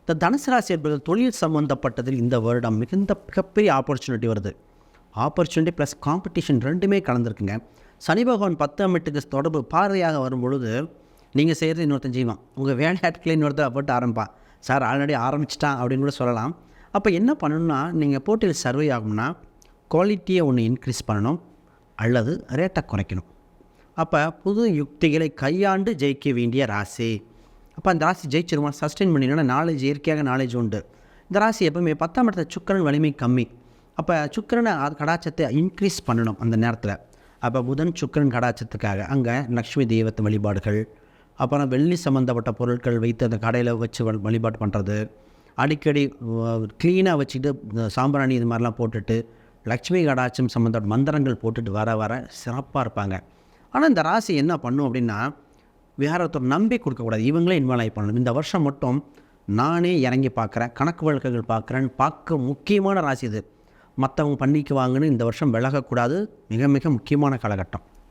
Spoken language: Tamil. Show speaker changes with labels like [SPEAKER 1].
[SPEAKER 1] இந்த தனுசு ராசி என்பது தொழில் சம்மந்தப்பட்டதில் இந்த வருடம் மிகப்பெரிய ஆப்பர்ச்சுனிட்டி வருது. ஆப்பர்ச்சுனிட்டி ப்ளஸ் காம்படிஷன் ரெண்டுமே கலந்துருக்குங்க. சனி பகவான் 10ஆம் வீட்டுக்கு தொடர்பு பார்வையாக வரும்பொழுது நீங்கள் செய்கிறது இன்னொருத்தன் செய்வான். உங்கள் வேலையாட்களை இன்னொருத்தர் போட்டு ஆரம்பிப்பான். சார் ஆல்ரெடி ஆரம்பிச்சிட்டான் அப்படின்னு கூட சொல்லலாம். அப்போ என்ன பண்ணணும்னா, நீங்கள் போட்டியில் சர்வே ஆகும்னா குவாலிட்டியை ஒன்று இன்க்ரீஸ் பண்ணணும் அல்லது ரேட்டை குறைக்கணும். அப்போ புது யுக்திகளை கையாண்டு ஜெயிக்க வேண்டிய ராசி. அப்போ அந்த ராசி ஜெயிச்சிருமா, சஸ்டெயின் பண்ணிடணும்னா நாலேஜ், இயற்கையாக நாலேஜ் உண்டு. இந்த ராசி எப்பவுமே 10ஆம் இடத்துல சுக்கிரன் வலிமை கம்மி. அப்போ சுக்கிரனை கடாச்சத்தை இன்க்ரீஸ் பண்ணணும் அந்த நேரத்தில். அப்போ புதன் சுக்கிரன் கடாச்சத்துக்காக அங்கே லக்ஷ்மி தெய்வத்தை வழிபாடுகள், அப்புறம் வெள்ளி சம்மந்தப்பட்ட பொருட்கள் வைத்து அந்த கடையில் வச்சு வழிபாடு பண்ணுறது, அடிக்கடி க்ளீனாக வச்சுக்கிட்டு சாம்பிராணி இது மாதிரிலாம் போட்டுட்டு லக்ஷ்மி கடாட்சம் சம்மந்தப்பட்ட மந்திரங்கள் போட்டுட்டு வர சிறப்பாக இருப்பாங்க. ஆனால் இந்த ராசி என்ன பண்ணும் அப்படின்னா, வேற ஒருத்தர் நம்பி கொடுக்கக்கூடாது, இவங்களே இன்வால்வ் ஆகி பண்ணணும். இந்த வருஷம் மட்டும் நானே இறங்கி பார்க்குறேன், கணக்கு வழக்குகள் பார்க்குறேன்னு பார்க்க முக்கியமான ராசி இது. மற்றவங்க பண்ணிக்குவாங்கன்னு இந்த வருஷம் விலகக்கூடாது. மிக மிக முக்கியமான காலகட்டம்.